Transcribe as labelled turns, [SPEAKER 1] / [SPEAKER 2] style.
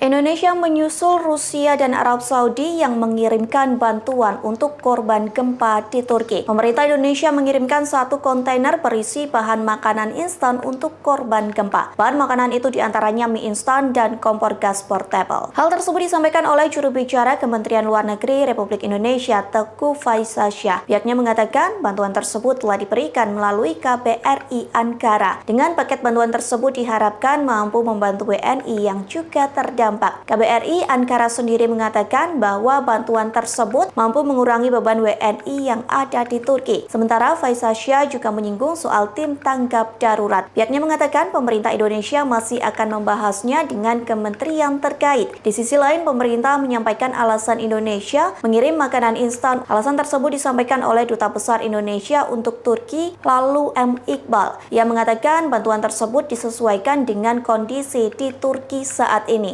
[SPEAKER 1] Indonesia menyusul Rusia dan Arab Saudi yang mengirimkan bantuan untuk korban gempa di Turki. Pemerintah Indonesia mengirimkan 1 kontainer berisi bahan makanan instan untuk korban gempa. Bahan makanan itu diantaranya mie instan dan kompor gas portable. Hal tersebut disampaikan oleh juru bicara Kementerian Luar Negeri Republik Indonesia, Teuku Faizasyah. Pihaknya mengatakan bantuan tersebut telah diberikan melalui KBRI Ankara. Dengan paket bantuan tersebut diharapkan mampu membantu WNI yang juga terdampak. KBRI Ankara sendiri mengatakan bahwa bantuan tersebut mampu mengurangi beban WNI yang ada di Turki. Sementara Faizasyah juga menyinggung soal tim tanggap darurat. Pihaknya mengatakan pemerintah Indonesia masih akan membahasnya dengan kementerian terkait. Di sisi lain, pemerintah menyampaikan alasan Indonesia mengirim makanan instan. Alasan tersebut disampaikan oleh Duta Besar Indonesia untuk Turki, Lalu M. Iqbal. Ia mengatakan bantuan tersebut disesuaikan dengan kondisi di Turki saat ini.